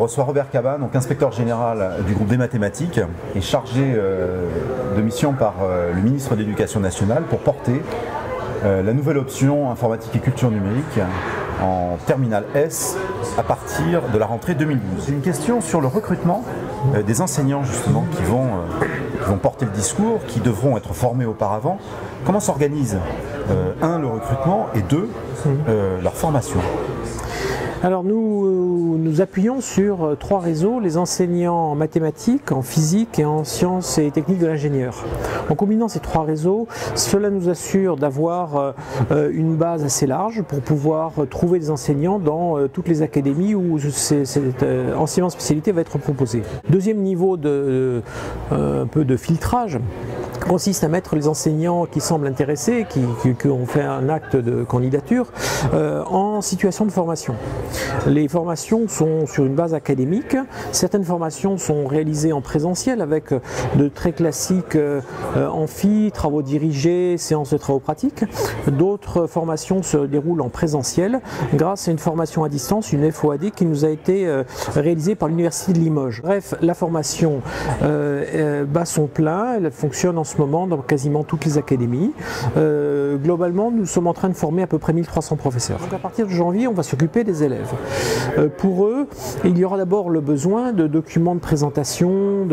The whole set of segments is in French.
reçoit Robert Caban, donc inspecteur général du groupe des mathématiques, et chargé de mission par le ministre de l'Éducation nationale pour porter la nouvelle option informatique et culture numérique en terminale S à partir de la rentrée 2012. Une question sur le recrutement des enseignants justement qui vont porter le discours, qui devront être formés auparavant. Comment s'organise le recrutement et leur formation? Alors nous appuyons sur 3 réseaux, les enseignants en mathématiques, en physique et en sciences et techniques de l'ingénieur. En combinant ces 3 réseaux, cela nous assure d'avoir une base assez large pour pouvoir trouver des enseignants dans toutes les académies où cet enseignement spécialité va être proposé. Deuxième niveau un peu de filtrage consiste à mettre les enseignants qui semblent intéressés, qui ont fait un acte de candidature, en situation de formation. Les formations sont sur une base académique, certaines formations sont réalisées en présentiel avec de très classiques amphi, travaux dirigés, séances de travaux pratiques. D'autres formations se déroulent en présentiel grâce à une formation à distance, une FOAD qui nous a été réalisée par l'Université de Limoges. Bref, la formation bat son plein, elle fonctionne en ce moment dans quasiment toutes les académies. Globalement, nous sommes en train de former à peu près 1300 professeurs. Donc à partir de janvier, on va s'occuper des élèves. Pour eux, il y aura d'abord le besoin de documents de présentation,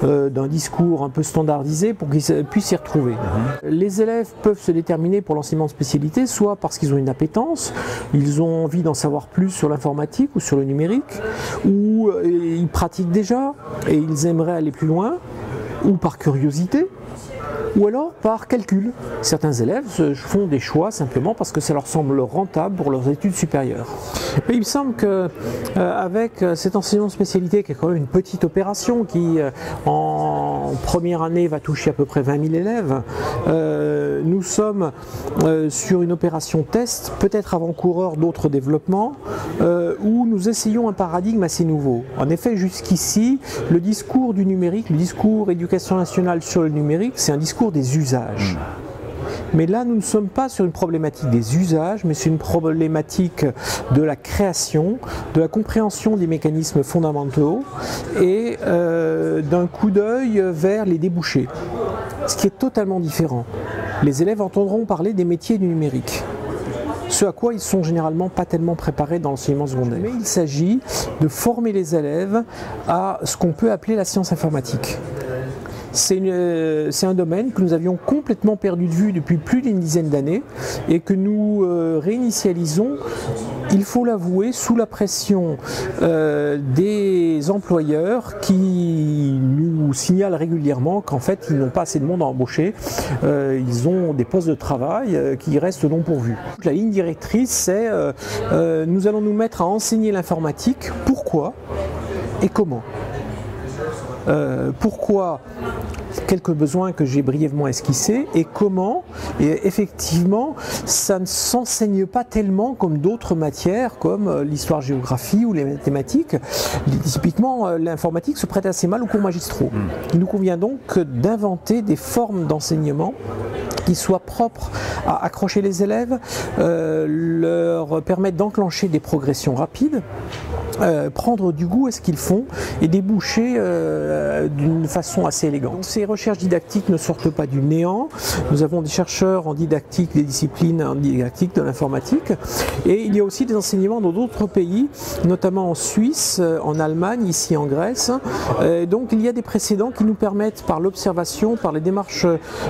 d'un discours un peu standardisé pour qu'ils puissent s'y retrouver. Les élèves peuvent se déterminer pour l'enseignement de spécialité, soit parce qu'ils ont une appétence, ils ont envie d'en savoir plus sur l'informatique ou sur le numérique, ou ils pratiquent déjà et ils aimeraient aller plus loin, ou par curiosité, ou alors par calcul. Certains élèves font des choix simplement parce que ça leur semble rentable pour leurs études supérieures. Mais il me semble qu'avec cet enseignement de spécialité, qui est quand même une petite opération, qui en première année va toucher à peu près 20 000 élèves, nous sommes sur une opération test, peut-être avant-coureur d'autres développements, où nous essayons un paradigme assez nouveau. En effet, jusqu'ici, le discours du numérique, le discours éducation nationale sur le numérique, c'est un discours des usages. Mais là, nous ne sommes pas sur une problématique des usages, mais c'est une problématique de la création, de la compréhension des mécanismes fondamentaux et d'un coup d'œil vers les débouchés. Ce qui est totalement différent. Les élèves entendront parler des métiers du numérique, ce à quoi ils ne sont généralement pas tellement préparés dans l'enseignement secondaire. Mais il s'agit de former les élèves à ce qu'on peut appeler la science informatique. C'est un domaine que nous avions complètement perdu de vue depuis plus d'une dizaine d'années et que nous réinitialisons, il faut l'avouer, sous la pression des employeurs qui nous signalent régulièrement qu'en fait ils n'ont pas assez de monde à embaucher, ils ont des postes de travail qui restent non pourvus. La ligne directrice, c'est nous allons nous mettre à enseigner l'informatique, pourquoi et comment. Pourquoi quelques besoins que j'ai brièvement esquissés et comment, et effectivement, ça ne s'enseigne pas tellement comme d'autres matières comme l'histoire-géographie ou les mathématiques. Typiquement, l'informatique se prête assez mal aux cours magistraux. Il nous convient donc d'inventer des formes d'enseignement qui soient propres à accrocher les élèves, leur permettre d'enclencher des progressions rapides, prendre du goût à ce qu'ils font et déboucher d'une façon assez élégante. Donc, ces recherches didactiques ne sortent pas du néant. Nous avons des chercheurs en didactique, des disciplines en didactique de l'informatique, et il y a aussi des enseignements dans d'autres pays, notamment en Suisse, en Allemagne, ici en Grèce. Donc il y a des précédents qui nous permettent, par l'observation, par les démarches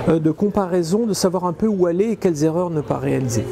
de comparaison, de savoir un peu où aller et quelles erreurs ne pas réaliser.